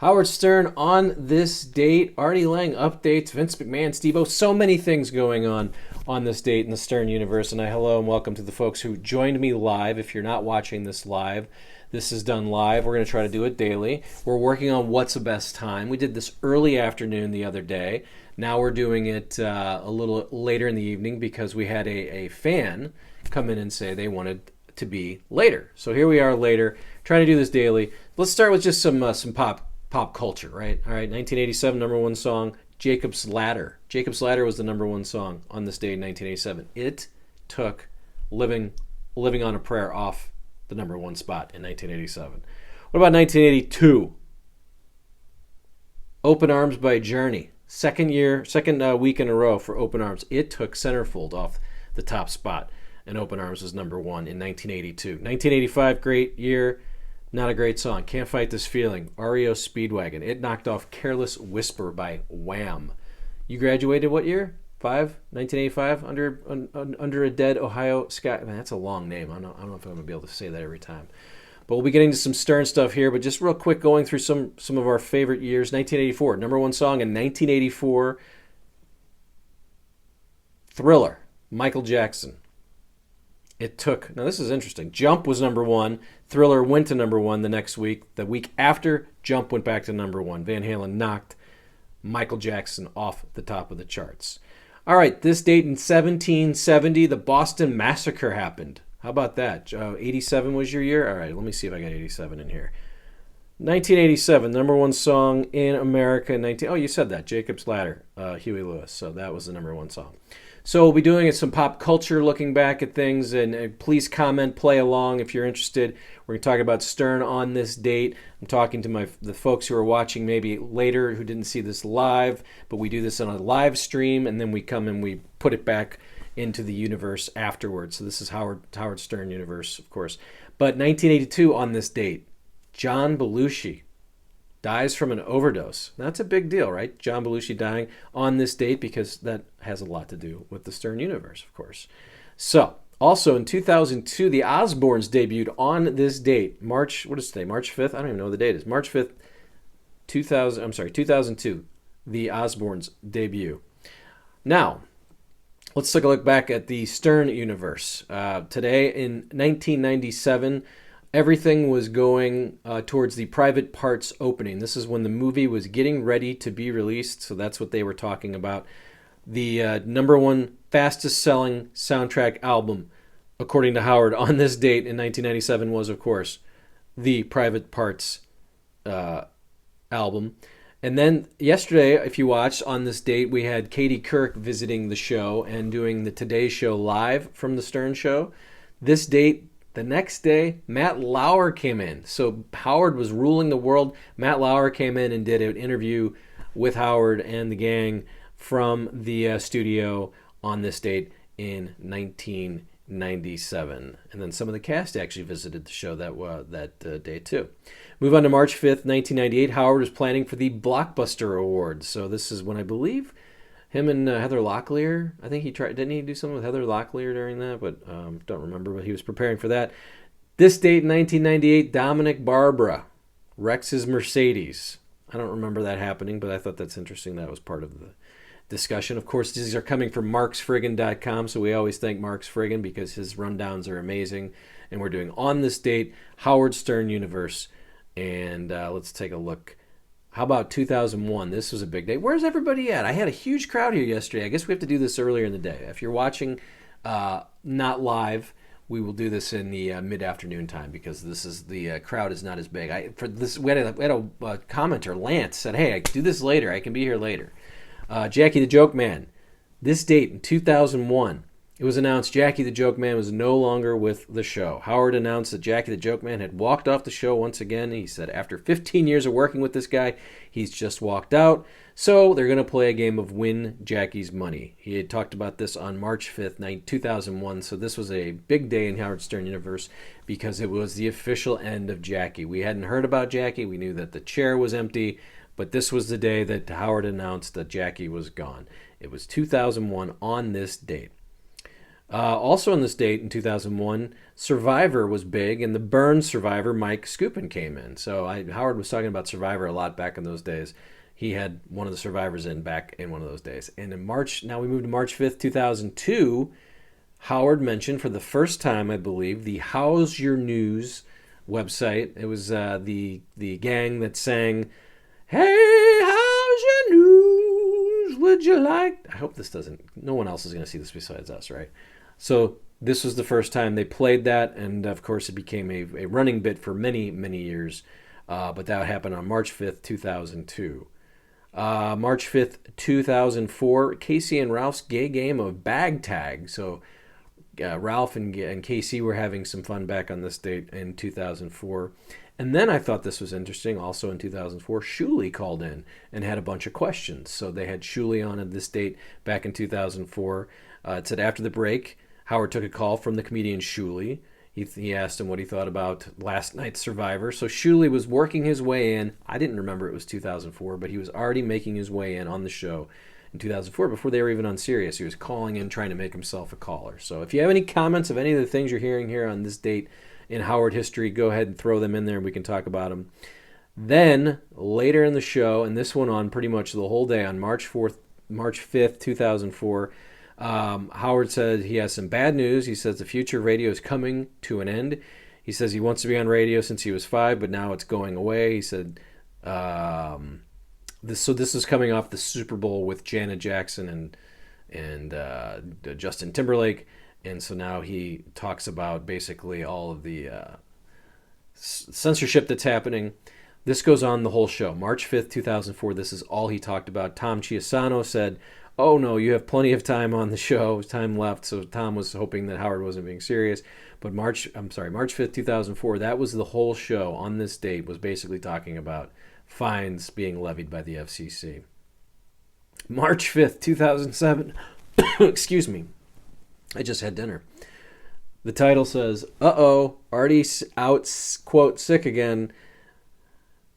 Howard Stern on this date. Artie Lange updates. Vince McMahon, Steve-O. So many things going on this date in the Stern universe. And hello and welcome to the folks who joined me live. If you're not watching this live, this is done live. We're going to try to do it daily. We're working on what's the best time. We did this early afternoon the other day. Now we're doing it a little later in the evening because we had a fan come in and say they wanted to be later. So here we are later, trying to do this daily. Let's start with just some pop culture, right? All right, 1987, number one song, Jacob's Ladder. Jacob's Ladder was the number one song on this day in 1987. It took Living on a Prayer off the number one spot in 1987. What about 1982? Open Arms by Journey. Second week in a row for Open Arms. It took Centerfold off the top spot, and Open Arms was number one in 1982. 1985, great year. Not a great song. Can't Fight This Feeling. REO Speedwagon. It knocked off Careless Whisper by Wham. You graduated what year? 1985? Under a Dead Ohio Sky. Man, that's a long name. I don't know if I'm going to be able to say that every time. But we'll be getting to some Stern stuff here. But just real quick, going through some of our favorite years. 1984, number one song in 1984. Thriller. Michael Jackson. It took, now this is interesting, Jump was number one, Thriller went to number one the next week. The week after, Jump went back to number one. Van Halen knocked Michael Jackson off the top of the charts. All right, this date in 1770, the Boston Massacre happened. How about that? 87 was your year? All right, let me see if I got 87 in here. 1987, number one song in America. Oh, you said that, Jacob's Ladder, Huey Lewis. So that was the number one song. So we'll be doing some pop culture, looking back at things, and please comment, play along if you're interested. We're going to talk about Stern on this date. I'm talking to the folks who are watching maybe later who didn't see this live, but we do this on a live stream, and then we come and we put it back into the universe afterwards. So this is Howard Stern universe, of course. But 1982 on this date, John Belushi dies from an overdose. That's a big deal, right? John Belushi dying on this date because that has a lot to do with the Stern universe, of course. So, also in 2002, the Osbournes debuted on this date. What is today? March 5th? I don't even know what the date is. March 5th, 2002, the Osbournes debut. Now, let's take a look back at the Stern universe. Today in 1997, everything was going towards the Private Parts opening. This is when the movie was getting ready to be released, so that's what they were talking about. The number one fastest selling soundtrack album, according to Howard, on this date in 1997 was, of course, the Private Parts album. And then yesterday, if you watched, on this date, we had Katie Couric visiting the show and doing the Today Show live from the Stern Show. This date, the next day, Matt Lauer came in. So Howard was ruling the world. Matt Lauer came in and did an interview with Howard and the gang from the studio on this date in 1997. And then some of the cast actually visited the show that day too. Move on to March 5th, 1998. Howard was planning for the Blockbuster Awards. So this is when I believe him and Heather Locklear, I think didn't he do something with Heather Locklear during that? But don't remember, but he was preparing for that. This date, 1998, Dominic Barbara wrecks his Mercedes. I don't remember that happening, but I thought that's interesting. That was part of the discussion. Of course, these are coming from marksfriggin.com, so we always thank Marks Friggin because his rundowns are amazing. And we're doing on this date, Howard Stern Universe. And let's take a look. How about 2001? This was a big day. Where's everybody at? I had a huge crowd here yesterday. I guess we have to do this earlier in the day. If you're watching not live, we will do this in the mid-afternoon time because the crowd is not as big. We had a commenter, Lance, said, "Hey, I can do this later. I can be here later." Jackie the Joke Man. This date in 2001, it was announced Jackie the Joke Man was no longer with the show. Howard announced that Jackie the Joke Man had walked off the show once again. He said after 15 years of working with this guy, he's just walked out. So they're going to play a game of Win Jackie's Money. He had talked about this on March 5th, 2001. So this was a big day in Howard Stern Universe because it was the official end of Jackie. We hadn't heard about Jackie. We knew that the chair was empty. But this was the day that Howard announced that Jackie was gone. It was 2001 on this date. Also on this date in 2001, Survivor was big, and the Burn survivor Mike Skupin came in. So Howard was talking about Survivor a lot back in those days. He had one of the survivors in back in one of those days. And in March, now we move to March 5th, 2002, Howard mentioned for the first time, I believe, the How's Your News website. It was the gang that sang, "Hey, how's your news? Would you like?" I hope this doesn't. No one else is going to see this besides us, right? So this was the first time they played that, and of course it became a running bit for many, many years. But that happened on March 5th, 2002. March 5th, 2004, Casey and Ralph's gay game of bag tag. So Ralph and Casey were having some fun back on this date in 2004. And then I thought this was interesting. Also in 2004, Shuli called in and had a bunch of questions. So they had Shuli on at this date back in 2004. It said after the break, Howard took a call from the comedian Shuli. He asked him what he thought about last night's Survivor. So Shuli was working his way in. I didn't remember it was 2004, but he was already making his way in on the show in 2004 before they were even on Sirius. He was calling in, trying to make himself a caller. So if you have any comments of any of the things you're hearing here on this date in Howard history, go ahead and throw them in there and we can talk about them. Then later in the show, and this went on pretty much the whole day on March 5th, 2004, Howard said he has some bad news. He says the future of radio is coming to an end. He says he wants to be on radio since he was 5, but now it's going away. He said this is coming off the Super Bowl with Janet Jackson and Justin Timberlake, and so now he talks about basically all of the censorship that's happening. This goes on the whole show. March 5th, 2004, this is all he talked about. Tom Chiasano said, "Oh no, you have plenty of time on the show, time left." So Tom was hoping that Howard wasn't being serious. But March 5th, 2004, that was the whole show on this date, was basically talking about fines being levied by the FCC. March 5th, 2007, excuse me, I just had dinner. The title says, "Uh-oh, Artie's out, quote, sick again."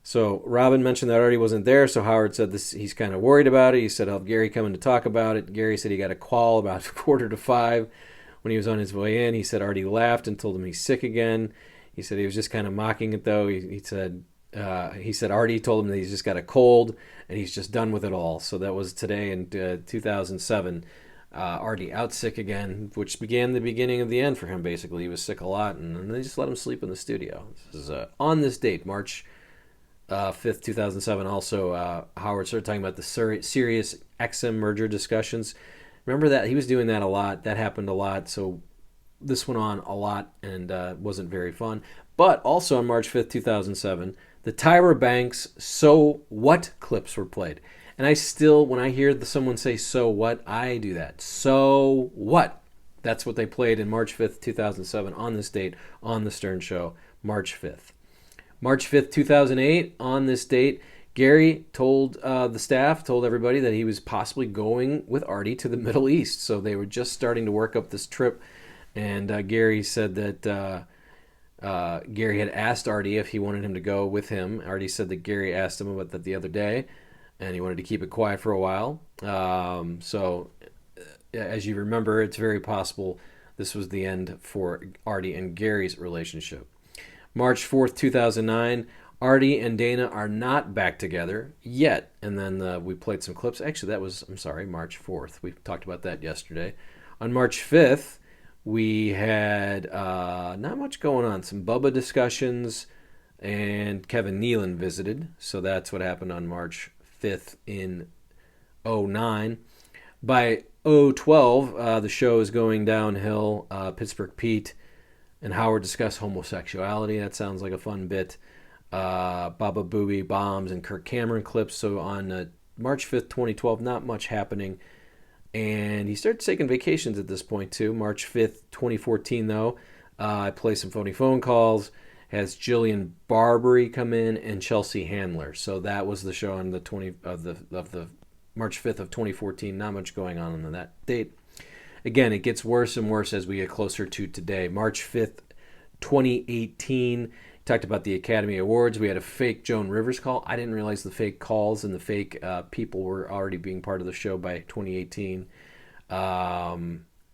So Robin mentioned that Artie wasn't there, so Howard said this. He's kind of worried about it. He said, "I'll have Gary come in to talk about it." Gary said he got a call about 4:45 when he was on his way in. He said Artie laughed and told him he's sick again. He said he was just kind of mocking it, though. He said Artie told him that he's just got a cold and he's just done with it all. So that was today in 2007. Artie out sick again, which began the beginning of the end for him, basically. He was sick a lot, and they just let him sleep in the studio. This is on this date, March 5th, 2007. Also, Howard started talking about the Sirius XM merger discussions. Remember that? He was doing that a lot. That happened a lot. So this went on a lot and wasn't very fun. But also on March 5th, 2007, the Tyra Banks "So What" clips were played. And I still, when I hear someone say "so what," I do that. So what? That's what they played in March 5th, 2007 on this date on The Stern Show, March 5th. March 5th, 2008, on this date, Gary told the staff, told everybody that he was possibly going with Artie to the Middle East. So they were just starting to work up this trip. And Gary said that Gary had asked Artie if he wanted him to go with him. Artie said that Gary asked him about that the other day, and he wanted to keep it quiet for a while. So as you remember, it's very possible this was the end for Artie and Gary's relationship. March 4th, 2009, Artie and Dana are not back together yet. And then we played some clips. Actually, that was, March 4th. We talked about that yesterday. On March 5th, we had not much going on. Some Bubba discussions, and Kevin Nealon visited. So that's what happened on March 5th in 2009. By 2012, the show is going downhill. Pittsburgh Pete and Howard discuss homosexuality. That sounds like a fun bit. Baba Booey bombs and Kirk Cameron clips. So on March 5th, 2012, not much happening. And he started taking vacations at this point too. March 5th, 2014, though, I play some phone calls. Has Jillian Barbary come in and Chelsea Handler. So that was the show on the the March 5th of 2014. Not much going on that date. Again, it gets worse and worse as we get closer to today. March 5th, 2018. Talked about the Academy Awards. We had a fake Joan Rivers call. I didn't realize the fake calls and the fake people were already being part of the show by 2018.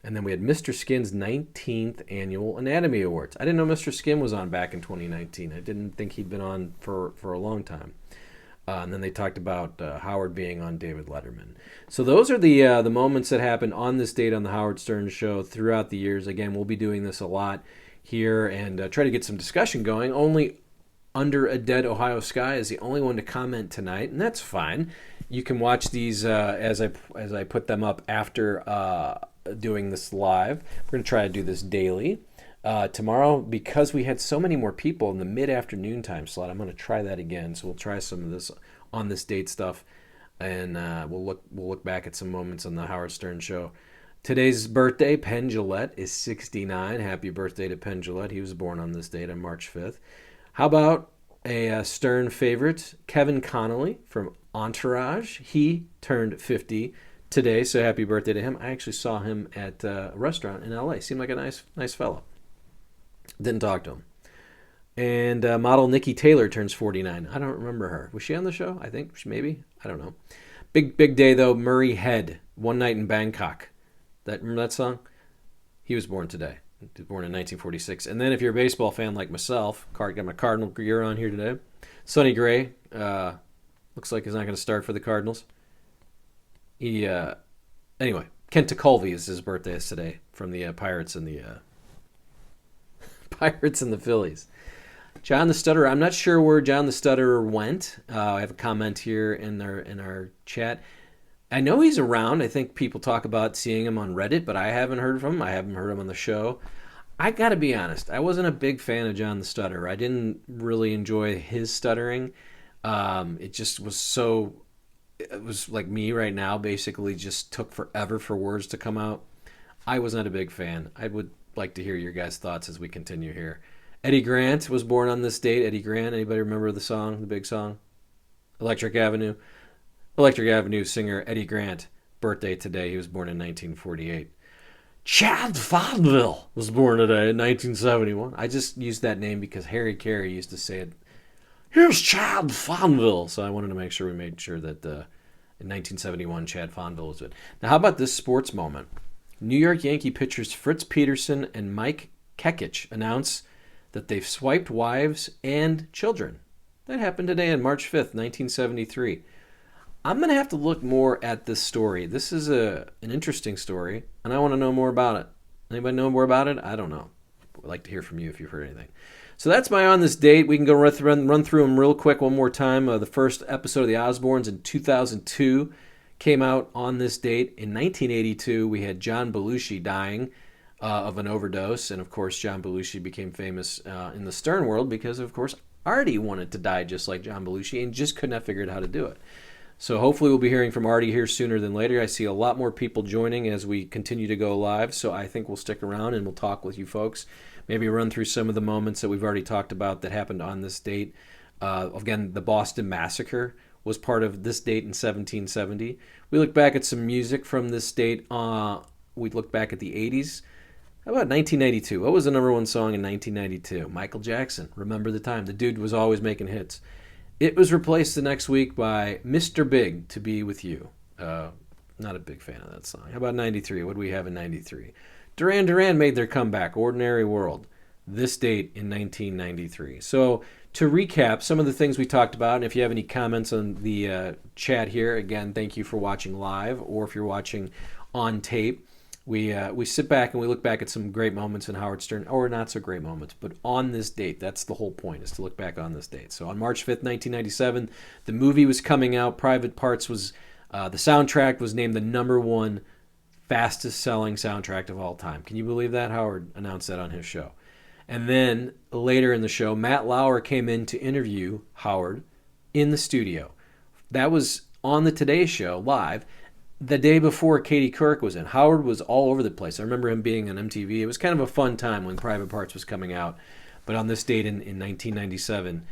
And then we had Mr. Skin's 19th Annual Anatomy Awards. I didn't know Mr. Skin was on back in 2019. I didn't think he'd been on for a long time. And then they talked about Howard being on David Letterman. So those are the moments that happened on this date on the Howard Stern Show throughout the years. Again, we'll be doing this a lot here and try to get some discussion going. Only Under a Dead Ohio Sky is the only one to comment tonight, and that's fine. You can watch these as I put them up after doing this live. We're going to try to do this daily. Tomorrow, because we had so many more people in the mid-afternoon time slot, I'm going to try that again. So we'll try some of this on this date stuff, and we'll look back at some moments on the Howard Stern Show. Today's birthday, Penn Jillette, is 69. Happy birthday to Penn Jillette. He was born on this date on March 5th. How about a Stern favorite, Kevin Connolly from Entourage? He turned 50 today, so happy birthday to him. I actually saw him at a restaurant in L.A. Seemed like a nice fellow. Didn't talk to him. And model Nikki Taylor turns 49. I don't remember her. Was she on the show? I think maybe. I don't know. Big day though. Murray Head, One Night in Bangkok. Remember that song? He was born today. He was born in 1946. And then if you're a baseball fan like myself, got my Cardinal gear on here today. Sonny Gray looks like he's not going to start for the Cardinals. Anyway, Kent Tekulve is his birthday is today from the Pirates and the Phillies. John the Stutterer. I'm not sure where John the Stutterer went. I have a comment here in our chat. I know he's around. I think people talk about seeing him on Reddit, but I haven't heard from him. I haven't heard him on the show. I got to be honest. I wasn't a big fan of John the Stutterer. I didn't really enjoy his stuttering. It just was so... It was like me right now, basically just took forever for words to come out. I was not a big fan. I would like to hear your guys' thoughts as we continue here. Eddie Grant was born on this date. Eddie Grant, anybody remember the song, the big song? Electric Avenue. Electric Avenue singer Eddie Grant, birthday today. He was born in 1948. Chad Fonville was born today in 1971. I just used that name because Harry Carey used to say it. Here's Chad Fonville. So I wanted to make sure we made sure that in 1971, Chad Fonville was it. Now, how about this sports moment? New York Yankee pitchers Fritz Peterson and Mike Kekich announce that they've swiped wives and children. That happened today on March 5th, 1973. I'm going to have to look more at this story. This is an interesting story, and I want to know more about it. Anybody know more about it? I don't know. I'd like to hear from you if you've heard anything. So that's my On This Date. We can go run through them real quick one more time. The first episode of The Osbournes in 2002 came out on this date. In 1982, we had John Belushi dying of an overdose. And, of course, John Belushi became famous in the Stern world because, of course, Artie wanted to die just like John Belushi and just could not figure out how to do it. So hopefully we'll be hearing from Artie here sooner than later. I see a lot more people joining as we continue to go live, so I think we'll stick around and we'll talk with you folks. Maybe run through some of the moments that we've already talked about that happened on this date. Again, the Boston Massacre was part of this date in 1770. We look back at some music from this date. We look back at the 80s. How about 1992? What was the number one song in 1992? Michael Jackson, Remember the Time. The dude was always making hits. It was replaced the next week by Mr. Big, To Be With You. Not a big fan of that song. How about 93? What do we have in 93? Duran Duran made their comeback, Ordinary World, this date in 1993. So to recap some of the things we talked about, and if you have any comments on the chat here, again, thank you for watching live, or if you're watching on tape. We sit back and we look back at some great moments in Howard Stern, or not so great moments, but on this date. That's the whole point, is to look back on this date. So on March 5th, 1997, the movie was coming out. Private Parts was, the soundtrack was named the number one fastest selling soundtrack of all time. Can you believe that? Howard announced that on his show. And then later in the show, Matt Lauer came in to interview Howard in the studio. That was on the Today Show live. The day before Katie Couric was in. Howard was all over the place. I remember him being on MTV. It was kind of a fun time when Private Parts was coming out. But on this date in 1997,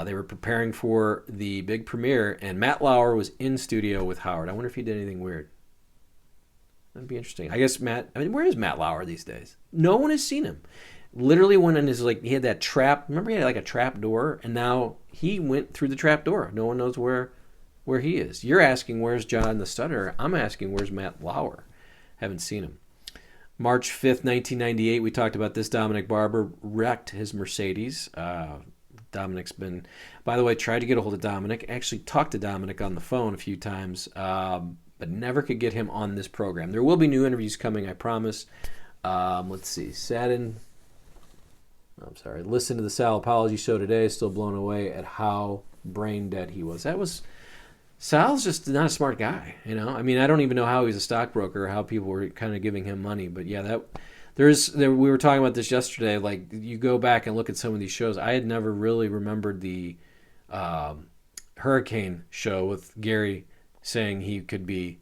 they were preparing for the big premiere, and Matt Lauer was in studio with Howard. I wonder if he did anything weird. That'd be interesting. I guess where is Matt Lauer these days? No one has seen him. Literally went in he had that trap. Remember he had like a trap door, and now he went through the trap door. No one knows where he is. You're asking where's John the Stutterer. I'm asking where's Matt Lauer. Haven't seen him. March 5th, 1998, we talked about this. Dominic Barber wrecked his Mercedes. Dominic's been, by the way, tried to get a hold of Dominic. Actually talked to Dominic on the phone a few times, but never could get him on this program. There will be new interviews coming, I promise. Let's see. Listen to the Sal Apology show today. Still blown away at how brain dead he was. Sal's just not a smart guy, you know. I mean, I don't even know how he's a stockbroker or how people were kind of giving him money. But yeah, we were talking about this yesterday. Like, you go back and look at some of these shows. I had never really remembered the Hurricane show with Gary saying he could be.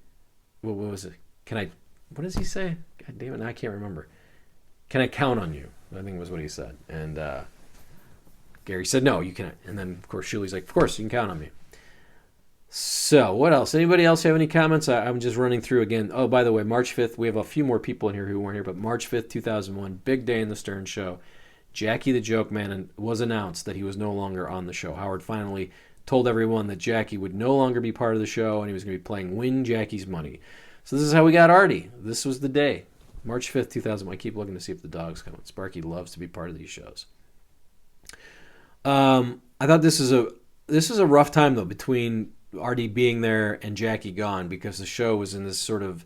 What was it? What does he say? God damn it! Now I can't remember. Can I count on you? I think was what he said. And Gary said, no, you cannot. And then, of course, Shuli's like, of course, you can count on me. So, what else? Anybody else have any comments? I'm just running through again. Oh, by the way, March 5th, we have a few more people in here who weren't here, but March 5th, 2001, big day in the Stern Show. Jackie the Joke Man was announced that he was no longer on the show. Howard finally told everyone that Jackie would no longer be part of the show and he was going to be playing Win Jackie's Money. So this is how we got Artie. This was the day. March 5th, 2001. I keep looking to see if the dog's coming. Sparky loves to be part of these shows. I thought this is a rough time, though, between Artie being there and Jackie gone, because the show was in this sort of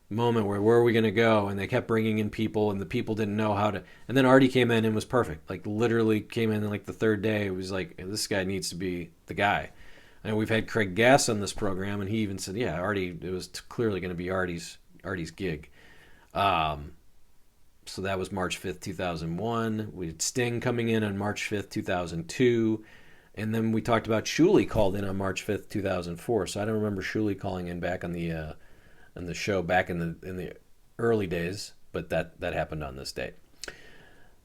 moment where are we going to go? And they kept bringing in people, and the people didn't know how to. And then Artie came in and was perfect. Like, literally came in like the third day. It was like, this guy needs to be the guy. And we've had Craig Gass on this program, and he even said, yeah, Artie, it was clearly going to be Artie's gig. So that was March 5th, 2001. We had Sting coming in on March 5th, 2002. And then we talked about Shuli called in on March 5th, 2004. So I don't remember Shuli calling in back on the show back in the early days, but that happened on this date.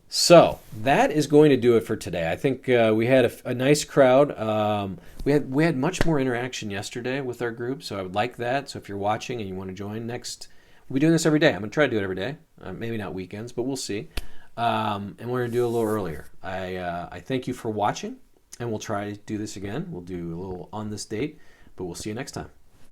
So that is going to do it for today. I think we had a nice crowd. We had much more interaction yesterday with our group, so I would like that. So if you're watching and you want to join next, we'll be doing this every day. I'm going to try to do it every day. Maybe not weekends, but we'll see. And we're going to do it a little earlier. I thank you for watching, and we'll try to do this again. We'll do a little on this date, but we'll see you next time.